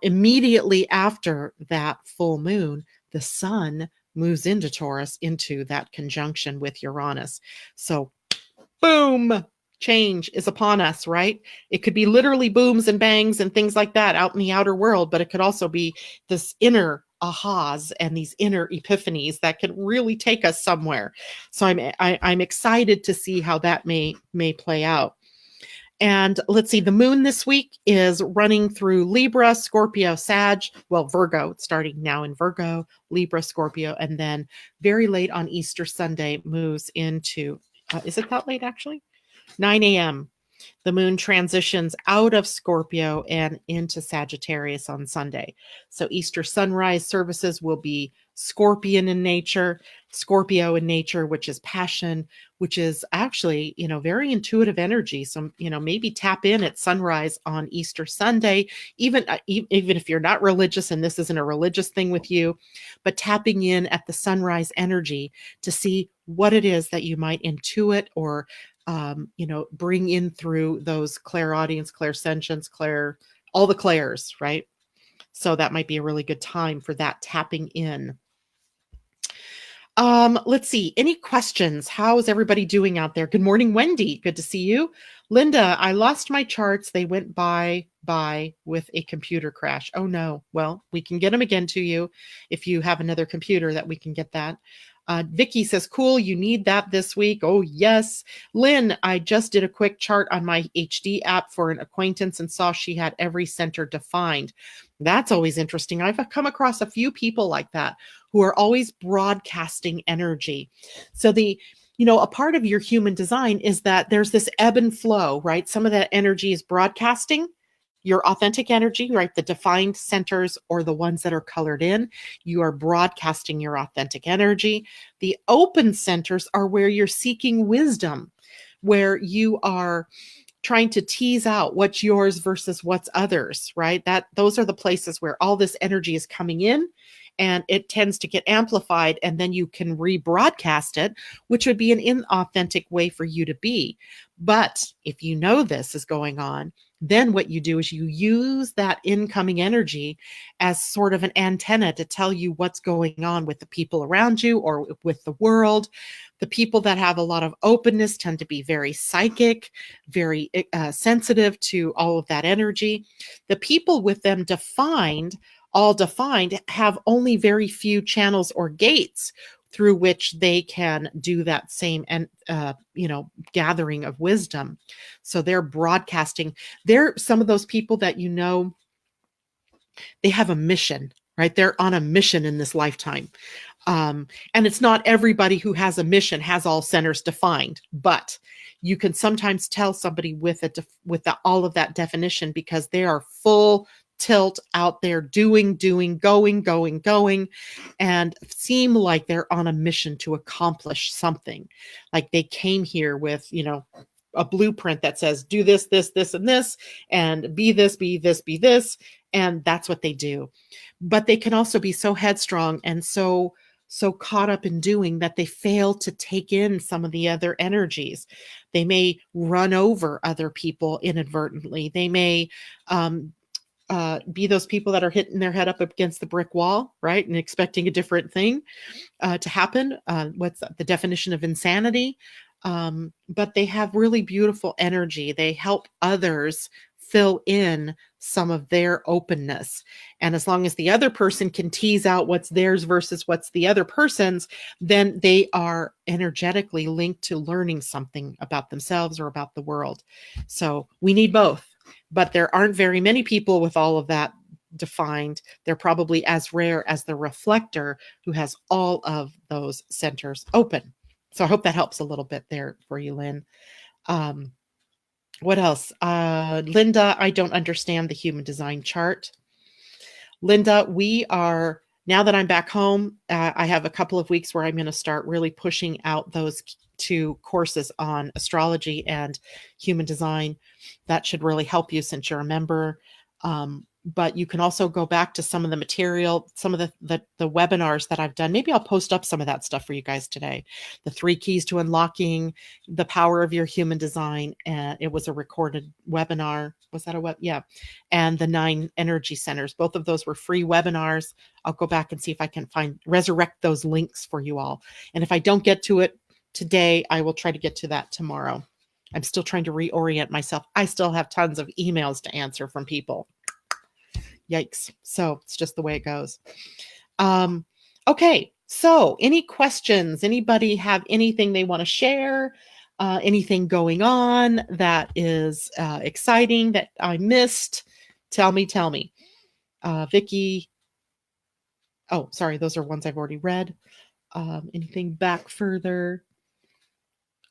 immediately after that full moon, the sun moves into Taurus, into that conjunction with Uranus. So, boom, change is upon us, right? It could be literally booms and bangs and things like that out in the outer world, but it could also be this inner ahas and these inner epiphanies that can really take us somewhere. So I'm excited to see how that may play out. And let's see, the moon this week is running through Libra, Scorpio, Sag, well, Virgo, it's starting now in Virgo, Libra, Scorpio, and then very late on Easter Sunday moves into, is it that late actually? 9 a.m. The moon transitions out of Scorpio and into Sagittarius on Sunday. So Easter sunrise services will be Scorpion in nature, Scorpio in nature, which is passion, which is actually, very intuitive energy. So, maybe tap in at sunrise on Easter Sunday, even if you're not religious and this isn't a religious thing with you, but tapping in at the sunrise energy to see what it is that you might intuit or bring in through those clairaudience, clairsentience, all the clairs, right? So that might be a really good time for that tapping in. Let's see. Any questions? How is everybody doing out there? Good morning, Wendy. Good to see you. Linda, I lost my charts. They went by with a computer crash. Oh no. Well, we can get them again to you if you have another computer that we can get that. Vicky says, cool, you need that this week. Oh, yes. Lynn, I just did a quick chart on my HD app for an acquaintance and saw she had every center defined. That's always interesting. I've come across a few people like that who are always broadcasting energy. So a part of your human design is that there's this ebb and flow, right? Some of that energy is broadcasting your authentic energy, right? The defined centers or the ones that are colored in, you are broadcasting your authentic energy. The open centers are where you're seeking wisdom, where you are trying to tease out what's yours versus what's others, right? Those are the places where all this energy is coming in and it tends to get amplified, and then you can rebroadcast it, which would be an inauthentic way for you to be. But if you know this is going on, then what you do is you use that incoming energy as sort of an antenna to tell you what's going on with the people around you or with the world. The people that have a lot of openness tend to be very psychic, very sensitive to all of that energy. The people with them all defined, have only very few channels or gates through which they can do that same and gathering of wisdom. So they're broadcasting. They're some of those people that they have a mission, right? They're on a mission in this lifetime. And it's not everybody who has a mission has all centers defined, but you can sometimes tell somebody with all of that definition because they are full tilt out there doing, going, and seem like they're on a mission to accomplish something. Like they came here with, a blueprint that says, do this, and this, and be this, be this, be this. And that's what they do. But they can also be so headstrong and so caught up in doing that they fail to take in some of the other energies. They may run over other people inadvertently. They may be those people that are hitting their head up against the brick wall, right? And expecting a different thing to happen. What's the definition of insanity? But they have really beautiful energy. They help others fill in some of their openness. And as long as the other person can tease out what's theirs versus what's the other person's, then they are energetically linked to learning something about themselves or about the world. So we need both. But there aren't very many people with all of that defined. They're probably as rare as the reflector who has all of those centers open. So I hope that helps a little bit there for you, Lynn. What else? Linda, I don't understand the human design chart. Linda, now that I'm back home, I have a couple of weeks where I'm going to start really pushing out those 2 courses on astrology and human design. That should really help you since you're a member. but you can also go back to some of the material, some of the webinars that I've done. Maybe I'll post up some of that stuff for you guys today. The 3 keys to unlocking the power of your human design. And it was a recorded webinar. Was that a web? Yeah. And the 9 energy centers. Both of those were free webinars. I'll go back and see if I can resurrect those links for you all. And if I don't get to it today, I will try to get to that tomorrow. I'm still trying to reorient myself. I still have tons of emails to answer from people. Yikes. So it's just the way it goes. Okay. So any questions? Anybody have anything they want to share? Anything going on that is exciting that I missed? Tell me. Vicky. Oh, sorry. Those are ones I've already read. Anything back further?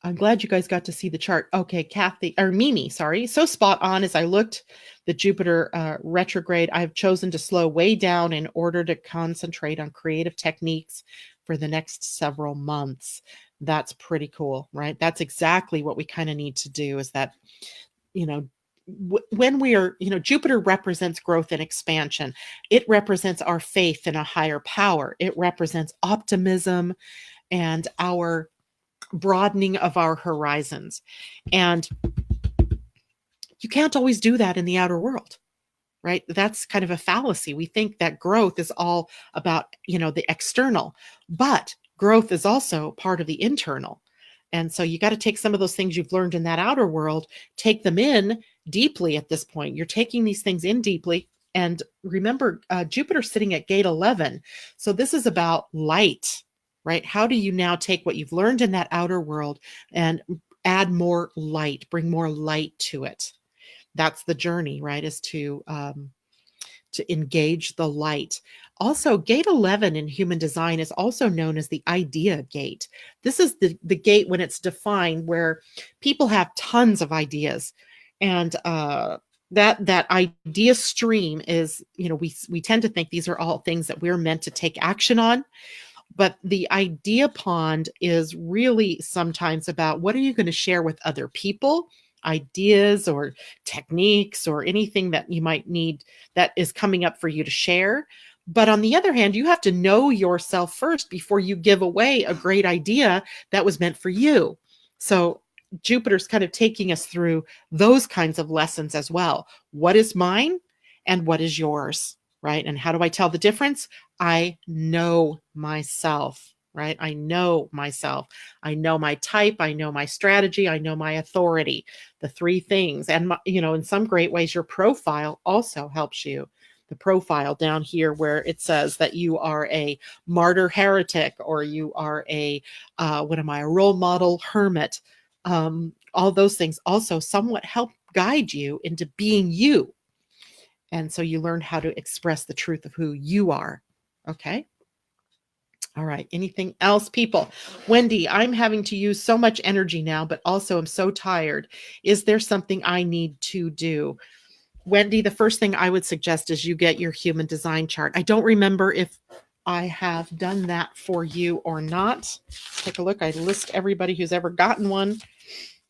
I'm glad you guys got to see the chart. Okay, Kathy, or Mimi, sorry. So spot on. As I looked, the Jupiter retrograde, I've chosen to slow way down in order to concentrate on creative techniques for the next several months. That's pretty cool, right? That's exactly what we kind of need to do, is that, when we are, Jupiter represents growth and expansion. It represents our faith in a higher power. It represents optimism and our broadening of our horizons. And you can't always do that in the outer world, right? That's kind of a fallacy. We think that growth is all about, the external, but growth is also part of the internal. And so you got to take some of those things you've learned in that outer world, take them in deeply at this point. You're taking these things in deeply. And remember, Jupiter sitting at gate 11. So this is about light, right? How do you now take what you've learned in that outer world and add more light, bring more light to it? That's the journey, right? Is to engage the light. Also, gate 11 in human design is also known as the idea gate. This is the gate when it's defined where people have tons of ideas. And that idea stream is, we tend to think these are all things that we're meant to take action on. But the idea pond is really sometimes about what are you going to share with other people, ideas or techniques or anything that you might need that is coming up for you to share. But on the other hand, you have to know yourself first before you give away a great idea that was meant for you. So Jupiter's kind of taking us through those kinds of lessons as well. What is mine and what is yours, right? And how do I tell the difference? I know myself, right? I know myself. I know my type. I know my strategy. I know my authority, the 3 things. And, in some great ways, your profile also helps you. The profile down here where it says that you are a martyr heretic, or you are a role model hermit. All those things also somewhat help guide you into being you. And so you learn how to express the truth of who you are. Okay. All right. Anything else, people? Wendy, I'm having to use so much energy now, but also I'm so tired. Is there something I need to do? Wendy, the first thing I would suggest is you get your human design chart. I don't remember if I have done that for you or not. Take a look. I list everybody who's ever gotten one.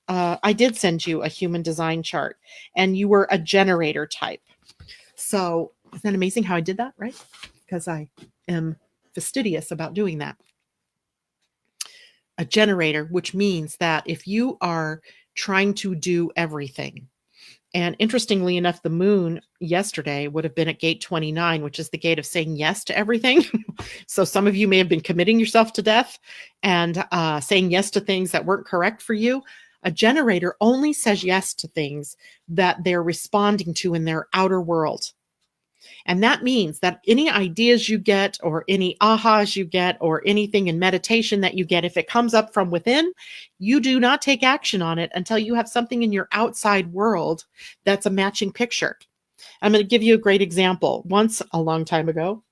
I did send you a human design chart, and you were a generator type. So isn't that amazing how I did that, right? Because I am fastidious about doing that. A generator, which means that if you are trying to do everything, and interestingly enough, the moon yesterday would have been at gate 29, which is the gate of saying yes to everything. So some of you may have been committing yourself to death and saying yes to things that weren't correct for you. A generator only says yes to things that they're responding to in their outer world. And that means that any ideas you get or any ahas you get or anything in meditation that you get, if it comes up from within, you do not take action on it until you have something in your outside world that's a matching picture. I'm going to give you a great example. Once, a long time ago,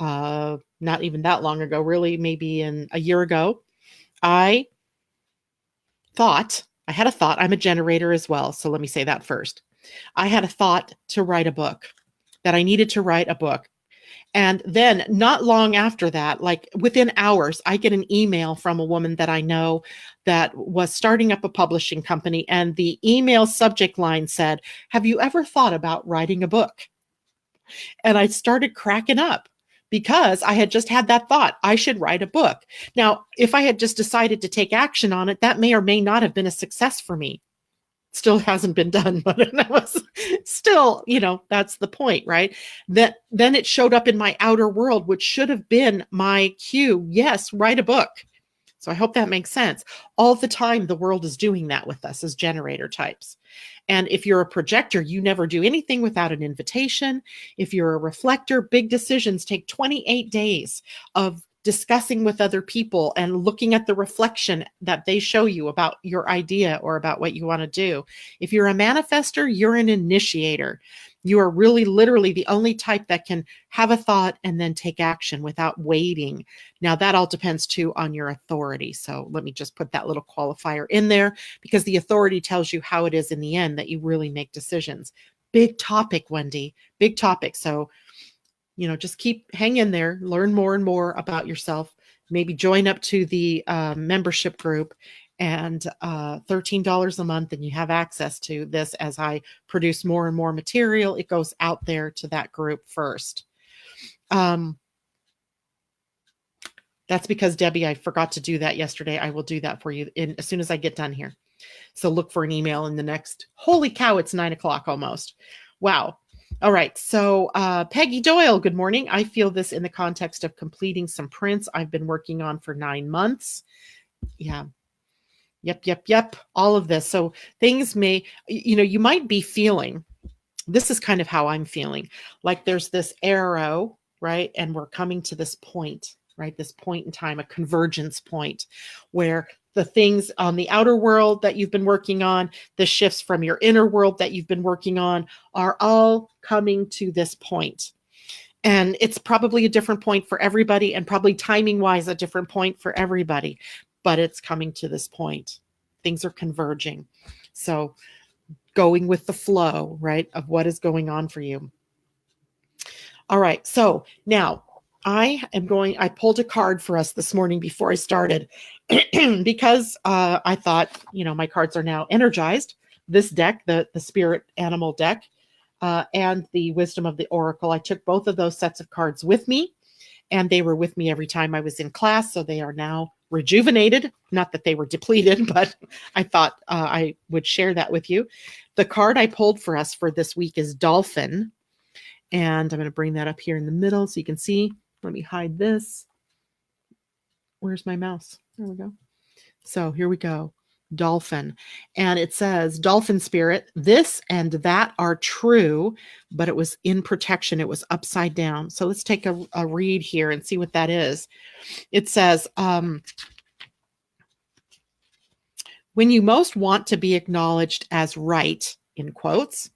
not even that long ago, really, maybe a year ago, I had a thought. I'm a generator as well. So let me say that first. I had a thought to write a book, that I needed to write a book. And then not long after that, like within hours, I get an email from a woman that I know that was starting up a publishing company. And the email subject line said, "Have you ever thought about writing a book?" And I started cracking up because I had just had that thought, I should write a book. Now, if I had just decided to take action on it, that may or may not have been a success for me. Still hasn't been done, but that was still, that's the point, right? That then it showed up in my outer world, which should have been my cue. Yes, write a book. So I hope that makes sense. All the time, the world is doing that with us as generator types. And if you're a projector, you never do anything without an invitation. If you're a reflector, big decisions take 28 days of discussing with other people and looking at the reflection that they show you about your idea or about what you want to do. If you're a manifester, you're an initiator. You are really literally the only type that can have a thought and then take action without waiting. Now, that all depends too on your authority. So let me just put that little qualifier in there, because the authority tells you how it is in the end that you really make decisions. Big topic, Wendy, big topic. So, just hang in there, learn more and more about yourself, maybe join up to the membership group, and $13 a month, and you have access to this as I produce more and more material. It goes out there to that group first. That's because, Debbie, I forgot to do that yesterday. I will do that for you as soon as I get done here. So look for an email in the next, holy cow, it's 9:00 almost. Wow. All right. So Peggy Doyle, good morning. I feel this in the context of completing some prints I've been working on for 9 months. Yeah. Yep. All of this. So things may, you might be feeling, this is kind of how I'm feeling, like there's this arrow, right? And we're coming to this point, right? This point in time, a convergence point where the things on the outer world that you've been working on, the shifts from your inner world that you've been working on are all coming to this point. And it's probably a different point for everybody, and probably timing wise, a different point for everybody, but it's coming to this point. Things are converging. So going with the flow, right, of what is going on for you. All right. So now I pulled a card for us this morning before I started because I thought, my cards are now energized. This deck, the spirit animal deck, and the wisdom of the oracle. I took both of those sets of cards with me, and they were with me every time I was in class. So they are now rejuvenated. Not that they were depleted, but I thought I would share that with you. The card I pulled for us for this week is Dolphin. And I'm going to bring that up here in the middle so you can see. Let me hide this. Where's my mouse? There we go. So here we go. Dolphin. And it says, Dolphin spirit, this and that are true, but it was in protection. It was upside down. So let's take a read here and see what that is. It says, when you most want to be acknowledged as right, in quotes,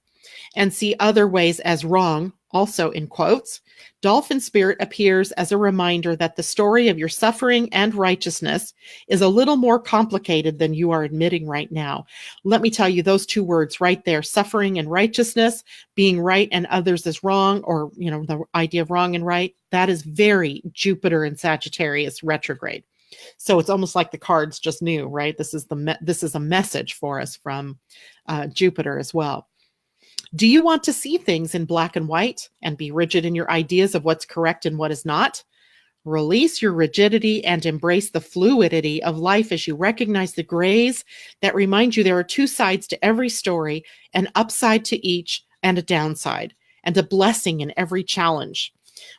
and see other ways as wrong, also in quotes, Dolphin spirit appears as a reminder that the story of your suffering and righteousness is a little more complicated than you are admitting right now. Let me tell you, those two words right there, suffering and righteousness, being right and others is wrong, or, the idea of wrong and right, that is very Jupiter and Sagittarius retrograde. So it's almost like the cards just knew, right? This is a message for us from Jupiter as well. Do you want to see things in black and white and be rigid in your ideas of what's correct and what is not? Release your rigidity and embrace the fluidity of life as you recognize the grays that remind you there are two sides to every story, an upside to each and a downside, and a blessing in every challenge.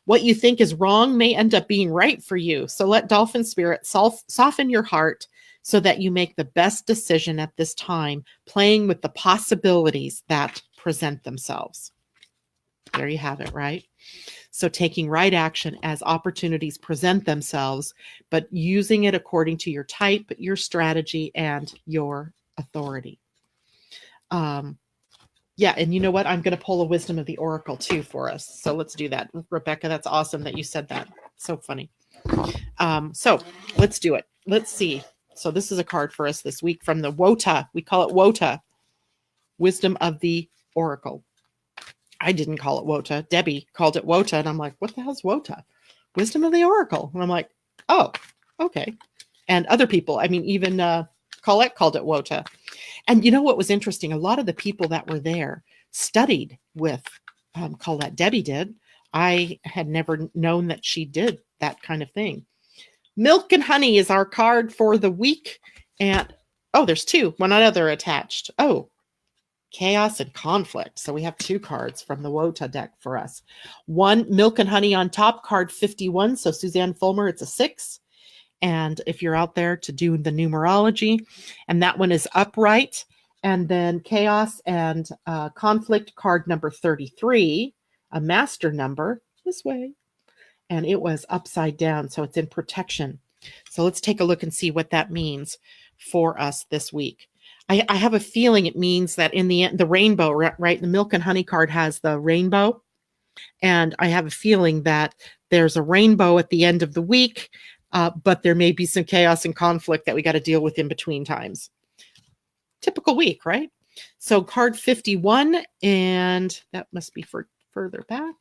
What you think is wrong may end up being right for you. So let Dolphin spirit soften your heart so that you make the best decision at this time, playing with the possibilities that present themselves. There you have it, right? So taking right action as opportunities present themselves, but using it according to your type, your strategy, and your authority. Yeah, and you know what? I'm going to pull a wisdom of the oracle too for us. So let's do that. Rebecca, that's awesome that you said that. So funny. So let's do it. Let's see. So this is a card for us this week from the WOTA. We call it WOTA, wisdom of the oracle. I didn't call it WOTA. Debbie called it WOTA. And I'm like, what the hell's WOTA? Wisdom of the oracle. And I'm like, oh, okay. And other people, even Colette called it WOTA. And you know what was interesting? A lot of the people that were there studied with call that Debbie did. I had never known that she did that kind of thing. Milk and honey is our card for the week. And oh, there's two, one other attached. Oh, chaos and conflict. So we have two cards from the Wota deck for us. One, milk and honey on top, card 51. So Suzanne Fulmer, it's a 6. And if you're out there to do the numerology, and that one is upright. And then chaos and conflict, card number 33, a master number this way. And it was upside down. So it's in protection. So let's take a look and see what that means for us this week. I have a feeling it means that in the end, the rainbow, right? The milk and honey card has the rainbow. And I have a feeling that there's a rainbow at the end of the week, but there may be some chaos and conflict that we got to deal with in between times. Typical week, right? So card 51, and that must be for further back.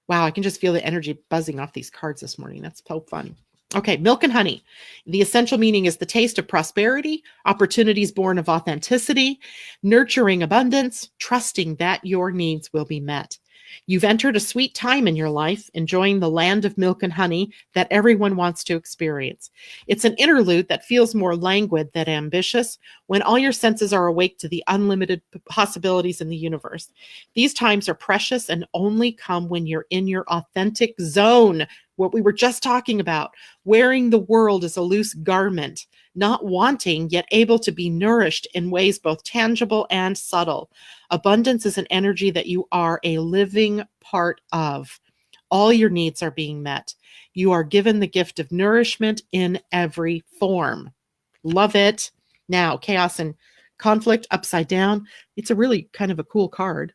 Wow, I can just feel the energy buzzing off these cards this morning. That's so fun. Okay, milk and honey. The essential meaning is the taste of prosperity, opportunities born of authenticity, nurturing abundance, trusting that your needs will be met. You've entered a sweet time in your life, enjoying the land of milk and honey that everyone wants to experience. It's an interlude that feels more languid than ambitious when all your senses are awake to the unlimited possibilities in the universe. These times are precious and only come when you're in your authentic zone, what we were just talking about, wearing the world as a loose garment, not wanting yet able to be nourished in ways both tangible and subtle. Abundance is an energy that you are a living part of. All your needs are being met. You are given the gift of nourishment in every form. Love it. Now, chaos and conflict upside down. It's a really kind of a cool card.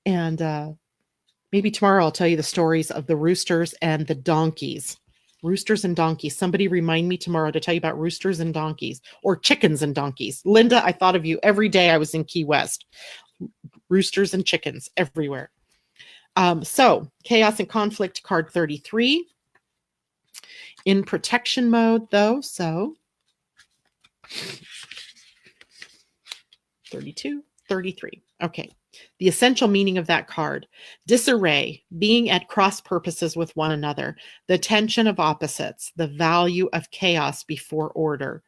And maybe tomorrow I'll tell you the stories of the roosters and the donkeys. Roosters and donkeys. Somebody remind me tomorrow to tell you about roosters and donkeys, or chickens and donkeys. Linda, I thought of you every day I was in Key West. Roosters and chickens everywhere. So chaos and conflict, card 33. In protection mode though, so 32, 33. Okay. The essential meaning of that card: disarray, being at cross purposes with one another, the tension of opposites, the value of chaos before order.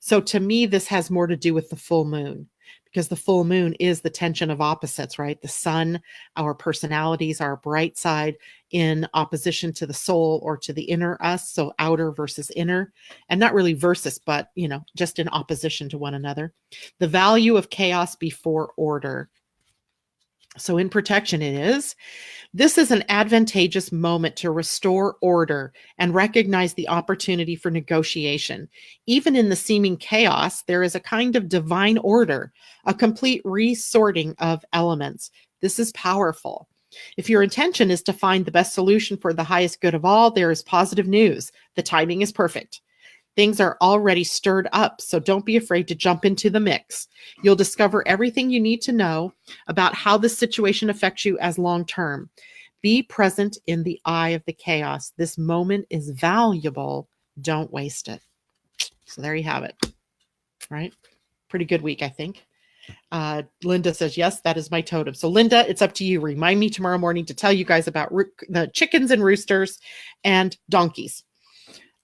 So to me, this has more to do with the full moon, because the full moon is the tension of opposites, right? The sun, our personalities, our bright side in opposition to the soul or to the inner us. So outer versus inner, and not really versus, but, just in opposition to one another. The value of chaos before order. So in protection it is. This is an advantageous moment to restore order and recognize the opportunity for negotiation. Even in the seeming chaos, there is a kind of divine order, a complete resorting of elements. This is powerful. If your intention is to find the best solution for the highest good of all, there is positive news. The timing is perfect. Things are already stirred up, so don't be afraid to jump into the mix. You'll discover everything you need to know about how this situation affects you as long-term. Be present in the eye of the chaos. This moment is valuable. Don't waste it. So there you have it. Right? Pretty good week, I think. Linda says, yes, that is my totem. So Linda, it's up to you. Remind me tomorrow morning to tell you guys about the chickens and roosters and donkeys.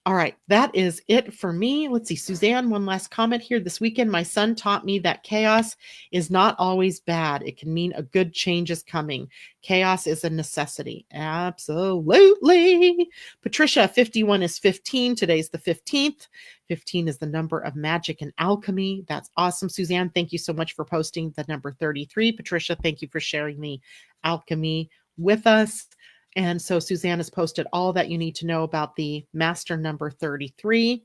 All right, that is it for me. Let's see, Suzanne, one last comment here. This weekend, my son taught me that chaos is not always bad. It can mean a good change is coming. Chaos is a necessity. Absolutely. Patricia, 51 is 15. Today's the 15th. 15 is the number of magic and alchemy. That's awesome. Suzanne, thank you so much for posting the number 33. Patricia, thank you for sharing the alchemy with us. And so Suzanne has posted all that you need to know about the master number 33.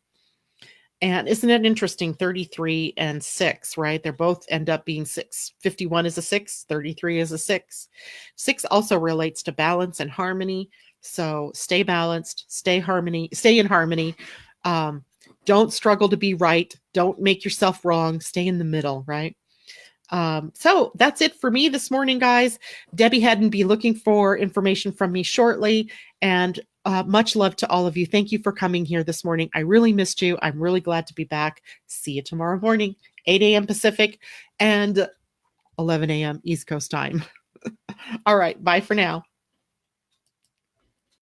And isn't it interesting? 33 and 6, right? They're both end up being 6. 51 is a 6. 33 is a 6. 6 also relates to balance and harmony. So stay balanced, stay in harmony. Don't struggle to be right. Don't make yourself wrong. Stay in the middle, right? So that's it for me this morning, guys. Debbie hadn't be looking for information from me shortly, and much love to all of you. Thank you for coming here this morning. I really missed you. I'm really glad to be back. See you tomorrow morning, 8 a.m. Pacific. And 11 a.m. East Coast time. All right. Bye for now.